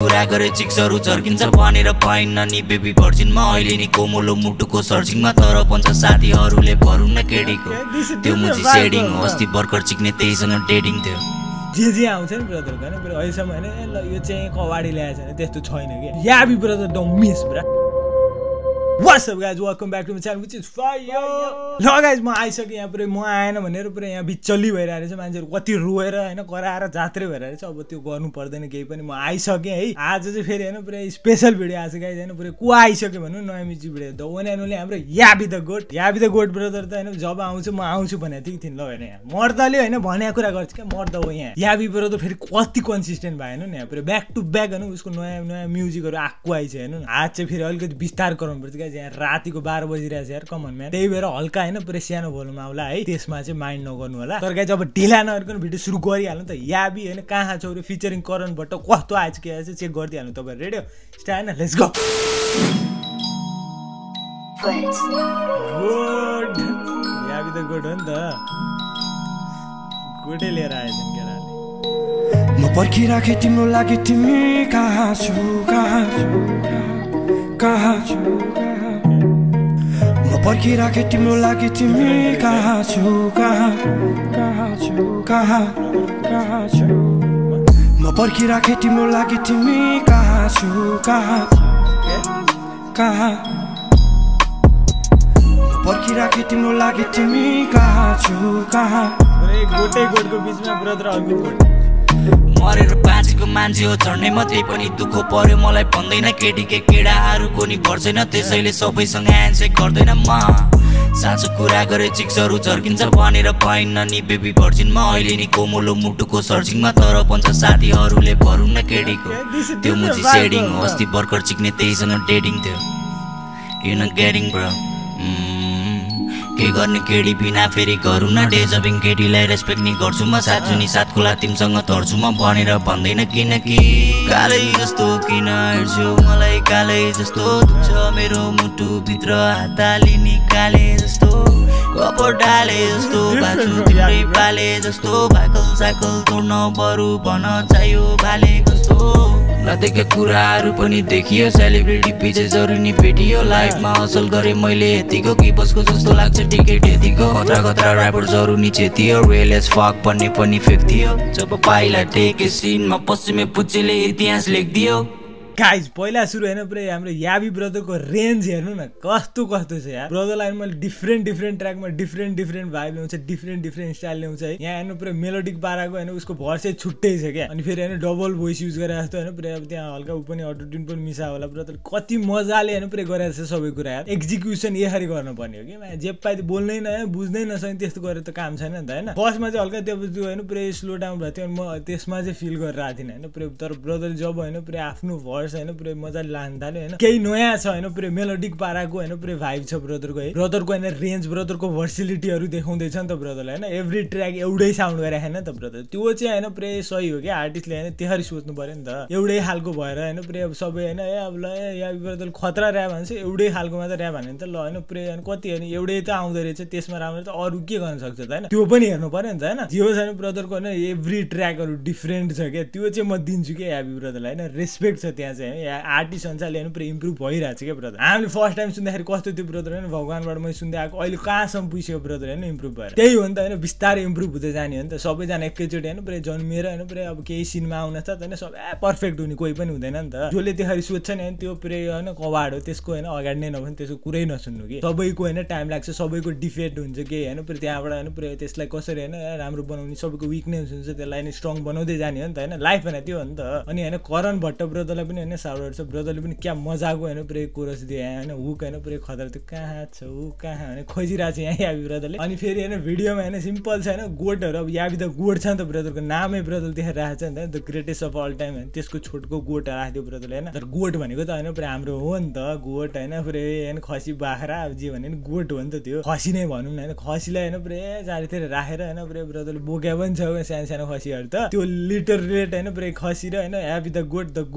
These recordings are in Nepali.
कुरा गरे चिक्सहरू झर्किन्छ भनेर पाइन्न नि बेबी भर्जिनमा अहिले नि कोमलो मुटुको सर्जिङमा तर पञ्च साथीहरूले भरुन् न केडीको त्यो मुजी सेडिङ हो अस्ति भर्खर चिक्ने त्यहीसँग डेटिङ थियो जे आउँछ नि ब्रदर हैन ब्रो अहिलेसम्म हैन ल यो चाहिँ कवाडी ल्याएछ हैन त्यस्तो छैन के याबी brother don't miss bro What's up guys, welcome back to my channel which is fire. ल गाइज म आइसके यहाँ पुरै म आएन भनेर पुरै यहाँ बिचल्ली भइरहेछ मान्छेहरु कति रोएर हैन कराएर जात्रै भइरहेछ अब त्यो गर्नु पर्दैन केही पनि म आइसके है आज चाहिँ फेरि हैन पुरै स्पेशल भिडियो आज गाइज हैन पुरै को आइसके भन्नु नयाँ music video the one and only हाम्रो याबी द गोट ब्रदर त हैन जब आउँछु म आउँछु भनेको थिएँ ल हैन यहाँ मर्दले हैन भनेको कुरा गर्छ के मर्द हो यहाँ याबी ब्रदर फेरि कति कन्सिस्टेन्ट भयो हैन यहाँ पुरै ब्याक टु ब्याक हैन उसको नयाँ म्युजिकहरु आक्को आइछ हैन आज चाहिँ फेरि अलिकति विस्तार गराउनु पर्छ यहाँ रातिको 12 बजिरहेछ यार कमन म्यान त्यही भएर हल्का हैन पुरै सानो भोल्युममा आउला है त्यसमा चाहिँ माइन्ड नगर्नु होला तर गाइज अब ढिला नगर्नु भिडियो सुरु गरिहाल्नु त याबी हैन कहाँ छ रे फिचरिङ करण भट्ट कस्तो आएछ के आएछ चेक गर्दिहाल्नु तपाईहरु रेडी हो स्टार्ट हैन लेट्स गो गुड याबी द गुड हो नि त गुडै लिएर आएछ नि केटाले म पर्खिराखे तिम्रो लागि तिमी कहाँ छु कहाँ म पर्खिराखे तिम्रो लागि तिमी कहाँ छु म पर्खिराखे तिम्रो लागि तिमी कहाँ छु म पर्खिराखे तिम्रो लागि तिमी कहाँ छु गोटे गोटको बिचमा ब्रदर अर्को गोट मरेर बाँचेको मान्छे हो झर्ने मात्रै पनि दुःख पर्यो मलाई भन्दैन केटी के केडाहरूको नि पर्दैन त्यसैले सबैसँग ह्यान्डसेक गर्दैन म साँचो कुरा गरे चिक्सहरू झर्किन्छ भनेर पाइन्न नि बेबी भर्जिनमा अहिले नि कोमलो मुटुको सर्जिङमा तर पञ्च साथीहरूले भरुन् न केडीको त्यो मुजी सेडिङ हो अस्ति भर्खर चिक्ने त्यहीसँग डेटिङ थियो यु नो गेटिङ ब्रो के गर्ने केडी बिना फेरि गरौँ न डेजबिङ केटीलाई रेस्पेक्ट नि गर्छु म साथ जुनी साथ खुला तिमसँग धर्छु म भनेर भन्दैन किनकि कालै जस्तो किन हेर्छु मलाई कालै जस्तो दुख्छ मेरो मुटु भित्र हाताले निकाले जस्तो कपर डाले जस्तो बाछु तिम्रै पाले जस्तो भाकल साकल तोड्न बरु भन चाहियो भाले कस्तो नदेखेका कुराहरू पनि देखियो सेलिब्रिटी पछि जरुरी भेटियो लाइफमा असल गरे मैले यतिको कि बसको जस्तो लाग्छ टिकट यतिको खतरा ऱ्यापर जरुरी चेतियो रियल एज फक भन्ने पनि फेक थियो जब पाइला टेके सिनमा पश्चिमे पुच्चेले इतिहास लेखिदियो गाइज पहिला सुरु हैन पुरै हाम्रो याबी ब्रदरको रेन्ज हेर्नु न कस्तो छ यार ब्रदरलाई मैले डिफरेन्ट ट्र्याकमा डिफरेन्ट भाइब ल्याउँछ डिफरेन्ट स्टाइल ल्याउँछ है यहाँ हेर्नु पुरै मेलोडिक पाराको हैन उसको भर्स चाहिँ छुट्टै छ क्या अनि फेरि हैन डबल भोइस युज गरेर जस्तो हैन पुरै अब त्यहाँ हल्का उ पनि अटोट्युन पनि मिसा होला ब्रदर कति मजाले हैन पुरै गरेर छ सबै कुरा यार एक्जिक्युसन यसरी गर्नुपर्ने हो कि जे पाइ बोल्नै नआयो बुझ्नै नसक्ने त्यस्तो गरेर त काम छैन नि त हैन बसमा चाहिँ हल्का त्यो हैन पुरै स्लो डाउन भएको थियो म त्यसमा चाहिँ फिल गरिरहेको थिएँ हैन पुरै तर ब्रदर जब हैन पुरै आफ्नो भर्स हैन पुरै मजाले लान थाल्यो हैन केही नयाँ छ हैन पुरै मेलोडिक पाराको हैन पुरै भाइब छ ब्रदरको है ब्रदरको हैन रेन्ज ब्रदरको भर्सिलिटीहरु देखाउँदै छ नि त ब्रदरले हैन एभ्री ट्र्याक एउटै साउन्ड गरे हैन त ब्रदर त्यो चाहिँ हैन पुरै सही हो के आर्टिस्टले हैन त्यसरी सोच्नु पर्यो नि त एउटै खालको भएर हैन पुरै अब सबै हैन अब ल या ब्रदर खतरा र्याप भन्छ एउटै खालको मात्र र्याप भने नि त ल हैन पुरै हैन कति हैन एउटै त आउँदै रहेछ त्यसमा राम्रो त अरु के गर्न सक्छ त हैन त्यो पनि हेर्नु पर्यो नि त हैन जे होस् हैन ब्रदरको हैन एभ्री ट्र्याकहरु डिफरेन्ट छ के त्यो चाहिँ म दिन्छु के याबी ब्रदरलाई हैन रेस्पेक्ट छ त्यहाँ चाहिँ आर्टिस्ट अनुसारले हैन पुरै इम्प्रुभ भइरहेछ के ब्रदर हामीले फर्स्ट टाइम सुन्दाखेरि कस्तो थियो ब्रदर हैन भगवानबाट मैले सुन्दै आएको अहिले कहाँसम्म पुग्यो ब्रदर हैन इम्प्रुभ भएर त्यही हो नि त हैन बिस्तारै इम्प्रुभ हुँदै जाने हो नि त सबैजना एकैचोटि हैन पुरै जन्मिएर हैन पुरै अब केही सिनमा आउन छ हैन सबै पर्फेक्ट हुने कोही पनि हुँदैन नि त जसले त्यसरी सोध्छ नि हैन त्यो पुरै हैन कवाड हो त्यसको हैन अगाडि नै नभने त्यसको कुरै नसुन्नु के सबैको हैन टाइम लाग्छ सबैको डिफेक्ट हुन्छ के हैन पुरै त्यहाँबाट हैन पुरै त्यसलाई कसरी हैन राम्रो बनाउने सबैको विकनेस हुन्छ त्यसलाई नै स्ट्रङ बनाउँदै जाने हो नि त हैन लाइफ हैन त्यो हो नि त अनि हैन करण भट्ट ब्रदरलाई पनि हैन साउट छ ब्रदरले पनि क्या मजाको हैन पुरै कोरस दिए हैन हुक हैन पुरै खतरा त्यो कहाँ छ उ कहाँ हैन खोजिरहेछ यहाँ याबी ब्रदरले अनि फेरि हैन भिडियोमा हैन सिम्पल छ हैन गोटहरु अब याबी द गोट छ नि त ब्रदरको नामै ब्रदर देखेर राखेछ नि त the greatest of all time हैन त्यसको छोटको गोट राख्दियो ब्रदरले हैन तर गोट भनेको त हैन पुरै हाम्रो हो नि त गोट हैन पुरै हैन खसी बाख्रा अब जे भने नि गोट हो नि त त्यो खसी नै भनौँ न हैन खसीलाई हैन पुरै चारैतिर राखेर हैन पुरै ब्रदरले बोके पनि छ सानो खसीहरु त त्यो लिटर रेट हैन पुरै खसी र हैन याबी द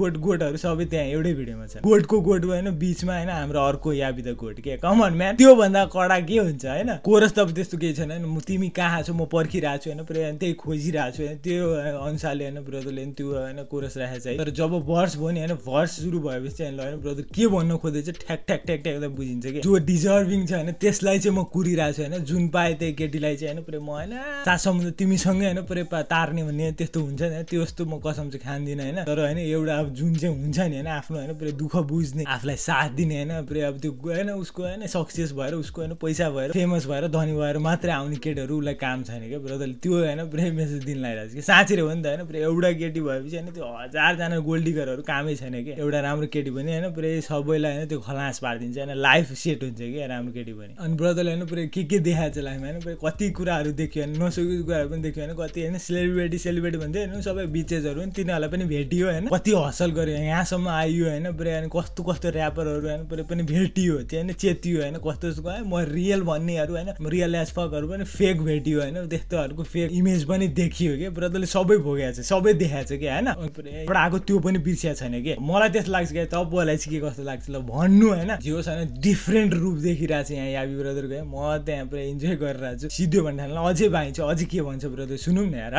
गोटहरु लिरिक्सहरु सबै त्यहाँ एउटै भिडियोमा छ गोटको गोट हैन बीचमा हैन हाम्रो अर्को याबी द गोट के कम अन म्यान त्यो भन्दा कडा के हुन्छ हैन कोरस त त्यस्तो केही छैन हैन तिमी कहाँ छौ म पर्खिरहेको छु हैन पुरै त्यही खोजिरहेको छु हैन त्यो अनुसारले हैन ब्रदरले त्यो हैन कोरस राखेछ है तर जब भर्स भयो नि हैन भर्स सुरु भएपछि हैन हैन ब्रदर के भन्न खोजेछ ठ्याक ठ्याक ठ्याक ठ्याक बुझिन्छ के जो डिजर्भिङ छ हैन त्यसलाई चाहिँ म कुरिरहेको छु हैन जुन पाए त्यही केटीलाई चाहिँ हैन पुरै म हैन सासम्म तिमीसँगै हैन पुरै तार्ने भन्ने त्यस्तो हुन्छ नि त्यो जस्तो म कसम चाहिँ खान्दिन हैन तर हैन एउटा अब जुन चाहिँ हुन्छ नि हैन आफ्नो हैन पुरै दुःख बुझ्ने आफुलाई साथ दिने हैन पुरै अब त्यो हैन उसको हैन सक्सेस भएर उसको हैन पैसा भएर फेमस भएर धनी भएर मात्रै आउने केटीहरु उलाई काम छैन के ब्रदरले त्यो हैन पुरै मेसेज दिन लागिरहेछ के साँच्चै हो नि त हैन पुरै एउटा केटी भएपछि हैन त्यो 1000 जना गोल्ड डिगरहरु कामै छैन के एउटा राम्रो केटी पनि हैन पुरै सबैलाई हैन त्यो खलास पार्दिन्छ हैन लाइफ सेट हुन्छ के राम्रो केटी पनि अनि ब्रदरले हैन पुरै के देखाएको छ लाइफमा हैन पुरै कति कुराहरु देख्यो हैन नसकेको कुराहरु पनि देख्यो हैन कति हैन सेलिब्रेटी भन्दै हैन सबै बिचेजहरु पनि तिनीहरुलाई पनि भेटियो हैन कति हसल गर्यो यहाँसम्म आइयो हैन पुरै हैन कस्तो कस्तो र्यापरहरु हैन पुरै पनि भेटियो त्यो हैन चेतियो हैन कस्तो म रियल भन्नेहरु हैन रियल एज फकहरु पनि फेक भेटियो हैन त्यस्तोहरुको फेक इमेज पनि देखियो के ब्रदरले सबै भोगेछ सबै देखाएको छ के हैन पुरै आको त्यो पनि बिर्सिया छैन के मलाई त्यस्तो लाग्छ के तपाईलाई चाहिँ के कस्तो लाग्छ ल भन्नु हैन जे छैन डिफरेन्ट रूप देखिरहेछ यहाँ याबी ब्रदरको म त्यहाँ पुरै इन्जोय गरिरहेछु सिधो भन्नाले अझै भाइ छ अझै के भन्छ ब्रदर सुनौं न यार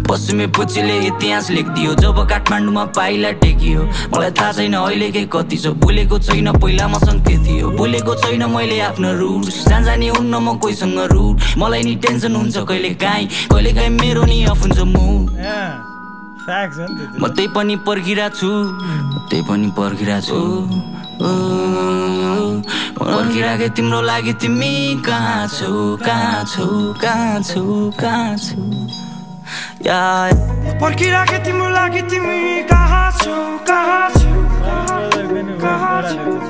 पश्चिमे पुचिले इतिहास लेख्दियो जब काठमाडौँमा पाइला टेकियो मलाई थाहा छैन अहिले के कति छ भुलेको छैन पहिला मसँग के थियो भुलेको छैन मैले आफ्नो रुट जान्जानी हुन्न म कोहीसँग रुट मलाई नि टेन्सन हुन्छ कहिले काहीँ मेरो नि अफ हुन्छ मुड म त्यही पनि पर्खिरहेको छु पर्खिराखे तिम्रो लागि तिमी कहाँ छौ पर्खिराखे तिम्रो लागि तिमी कहाँ छौ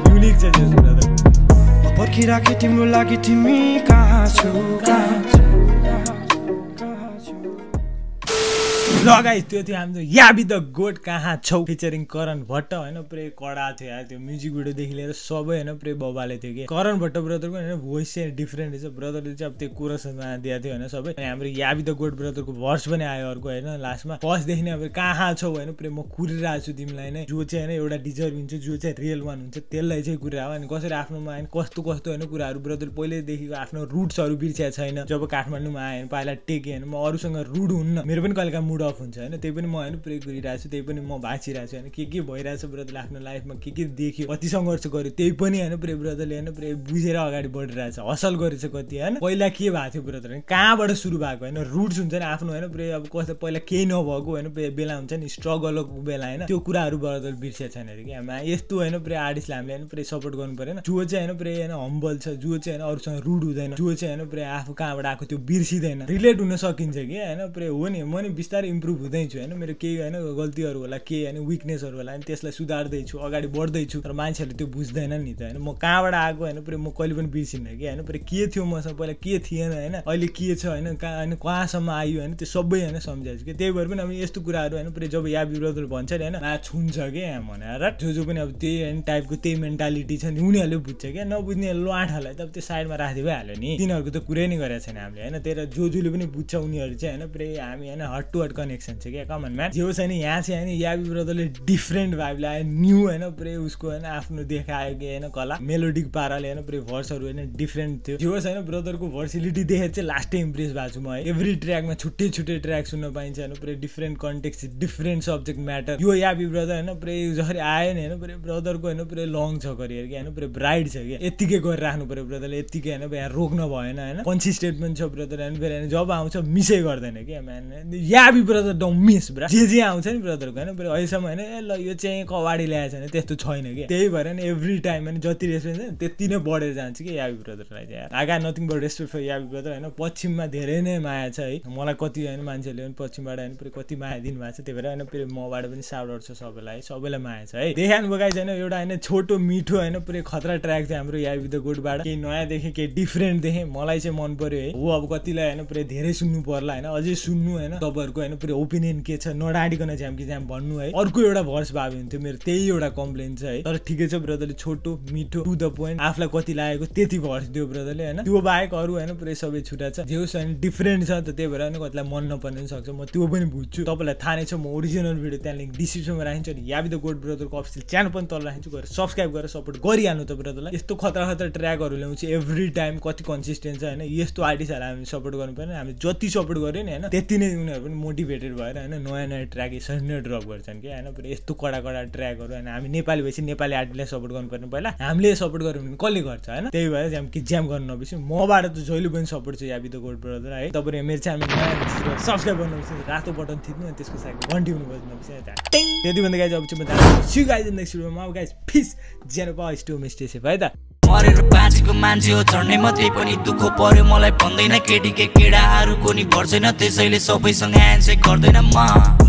युनिक छ जस ब्रदर पर्खिराखे तिम्रो लागि तिमी कहाँ छौ ल गाइस त्यो थियो हाम्रो याबी द गोट कहाँ छौ फिचरिङ करण भट्ट हैन पुरै कडा थियो यार त्यो म्युजिक भिडियो देखि लिएर सबै हैन पुरै बबाले थियो के करण भट्ट ब्रदरको हैन भोइस चाहिँ डिफरेन्ट छ ब्रदरले चाहिँ अब त्यो कोरसमा दिएको थियो हैन सबै अनि हाम्रो याबी द गोट ब्रदरको भर्स पनि आयो अर्को हैन लास्टमा फर्स्ट देखि नै अब कहाँ छौ हैन पुरै म कुरिरहेको छु तिमीलाई नै जो चाहिँ हैन एउटा डिजर्भ हुन्छ जो चाहिँ रियल वान हुन्छ त्यसलाई चाहिँ कुराहो अनि कसरी आफ्नोमा हैन कस्तो हैन कुराहरु ब्रदर पहिले देखिको आफ्नो रुट्सहरु बिर्सिया छैन जब काठमाडौँमा आए पाइला टेके हैन म अरूसँग रुड हुन्न मेरो पनि कहिलेका मुड हुन्छ हैन त्यही पनि म हैन प्रे गरिरहेछु त्यही पनि म भाँचिरहेछु हैन के भइरहेछ ब्रदरले आफ्नो लाइफमा के देखियो कति सङ्घर्ष गर्यो त्यही पनि हैन प्रे ब्रदरले हैन प्रे बुझेर अगाडि बढिरहेछ हसल गरेछ कति हैन पहिला के भएको थियो ब्रदर कहाँबाट सुरु भएको हैन रुट्स हुन्छ नि आफ्नो हैन प्रे अब कस्तो पहिला केही नभएको हैन बेला हुन्छ नि स्ट्रगलको बेला हैन त्यो कुराहरु ब्रदर बिर्सिया छैन रे के हामी यस्तो हैन प्रे आर्टिस्टलाई हामीले हैन प्रे सपोर्ट गर्नु पर्दैन जो चाहिँ हैन प्रे हैन हम्बल छ जो चाहिँ हैन अरूसँग रुड हुँदैन जो चाहिँ हैन प्रे आफू कहाँबाट आएको त्यो बिर्सिदैन रिलेट हुन सकिन्छ के हैन प्रे हो नि म नि बिस्तारै इम्प्रुभ हुँदैछु हैन मेरो केही हैन गल्तीहरु होला के हैन विकनेसहरु होला अनि त्यसलाई सुधार्दै छु अगाडि बढ्दै छु तर मान्छेहरुले त्यो बुझ्दैन नि त हैन म कहाँबाट आएको हैन पुरै म कहिले पनि बिर्सिन्न के हैन पुरै के थियो मसँग पहिला के थिएन हैन अहिले के छ हैन कहाँसम्म आयो हैन त्यो सबै हैन सम्झाइछु के त्यही भएर पनि अब यस्तो कुराहरु हैन पुरै जब याबी ब्रदर भन्छ नि हैन मा छुन्छ के भनेर जो पनि अब त्यही हैन टाइपको त्यही मेन्टालिटी छ नि उनीहरुले बुझ्छ के नबुझ्ने लाठहरुलाई त त्यो साइडमा राख्दै भइहाल्यो नि तिनीहरुको त कुरै नै गरेको छैन हामीले हैन तेरा जोले पनि बुझ्छ उनीहरु चाहिँ हैन पुरै हामी हैन हट टु हट कनेक्सन छ के कमन म्यान जे छ नि यहाँ चाहिँ हैन याबी ब्रदरले डिफरेन्ट भाइब ल्यायो न्यू हैन पुरै उसको हैन आफ्नो देखायो के हैन कला मेलोडिक पाराले हैन पुरै भर्सहरु हैन डिफरेन्ट थियो जे छैन ब्रदरको भर्सिलिटी देखेर चाहिँ लास्टै इम्प्रेस भएको छु म एभ्री ट्र्याकमा छुट्टै ट्र्याक सुन्न पाइन्छ हैन पुरै different context different subject matter यो याबी ब्रदर हैन पुरै जसरी आयो नि हैन पुरै ब्रदरको हैन पुरै लङ छ करियर के हैन पुरै ब्राइट छ के यतिकै गरेर राख्नु पर्यो ब्रदरले यतिकै हैन यहाँ रोक्न भएन हैन कन्सिस्टेन्ट पनि छ ब्रदर हैन फेरि जब आउँछ मिसै गर्दैन के म्यान याबी ब्रदर डोन्ट मिस ब्रा जे आउँछ नि ब्रदरको हैन पुरै अहिलेसम्म हैन ल यो चाहिँ कवाडी ल्याएछ हैन त्यस्तो छैन के त्यही भएर नि एभ्री टाइम हैन जति रेस्पेक्ट छ त्यति नै बढेर जान्छ के याबी ब्रदरलाई चाहिँ I got nothing but respect for Yabi brother हैन पश्चिममा धेरै नै माया छ है मलाई कति हैन मान्छेले पनि पश्चिमबाट हैन पुरै कति माया दिनु भएको छ त्यही भएर हैन पुरै मबाट पनि साउट आउट छ सबैलाई माया छ है देखान बगाइ छैन एउटा हैन छोटो मिठो हैन पुरै खतरा ट्र्याक चाहिँ हाम्रो याबी द गोटबाट केही नयाँ देखे केही डिफरेन्ट देखे मलाई चाहिँ मन पर्यो है हो अब कतिलाई हैन पुरै धेरै सुन्नु पर्ला हैन अझै सुन्नु हैन तपाईहरुको हैन पुरै पुरै ओपिनियन के छ नडाँडिकन झ्याम कि झ्याम भन्नु है। अर्को एउटा भर्स भावे हुन्थ्यो, मेरो त्यही एउटा कम्प्लेन छ है। तर ठिकै छ ब्रदरले छोटो मिठो टु द पोइन्ट आफूलाई कति लागेको त्यति भर्स दियो ब्रदरले हैन। त्यो बाहेक अरू हैन पुरै सबै छुटा छ। जे होस् हैन डिफरेन्ट छ त, त्यही भएर हैन कतिलाई मन नपर्न पनि सक्छ, म त्यो पनि बुझ्छु। तपाईलाई थाहा नै छ म ओरिजिनल भिडियो त्यहाँ लिंक डिस्क्रिप्सनमा राखिन्छु अनि याबी द गोड ब्रदरको अफिसियल च्यानल पनि तल राखिन्छु, गएर सब्स्क्राइब गरेर सपोर्ट गरिहाल्नु त ब्रदरलाई। यस्तो खतरा खतरा ट्र्याकहरु ल्याउँछु एभ्री टाइम, कति कन्सिस्टेन्ट छ हैन। यस्तो आर्टिस्टहरुलाई हामी सपोर्ट गर्नुपर्ने, हामी जति सपोर्ट गर्यो नि हैन त्यति नै उनीहरु पनि मोटिभेटेड भएर हैन नयाँ नयाँ ट्र्याक यसरी नै ड्रप गर्छन् के हैन। पुरै यस्तो कडा कडा ट्र्याकहरु हैन। हामी नेपाली भएपछि नेपाली आर्टिस्टलाई सपोर्ट गर्नुपर्ने, पहिला हामीले सपोर्ट गर्यो भने कसले गर्छ हैन। त्यही भएर ज्याम कि ज्याम गर्न नबिर्सु। मबाट त जहिले पनि सपोर्ट छ याबी द गोड ब्रदर है। तपाईहरु मेरो च्यानलमा नयाँ सब्स्क्राइब गर्नु बिर्सनु, रातो बटन थिच्नु अनि त्यसको साथै घण्टी हुनु बज्नु बिर्सनु। त्यति भन्दै गाइज अब चाहिँ म जान्छु। सी गाइज इन नेक्स्ट भिडियोमा। अब गाइज पिस जेनो पा स्टो मिस्टेक है त। मरेर बाँचेको मान्छे हो चढ्ने म त्यही पनि दुःख पर्यो मलाई भन्दैन केटी के केडाहरुको नि भर्दैन, त्यसैले सबैसँग ह्यान्डसेक गर्दैन म।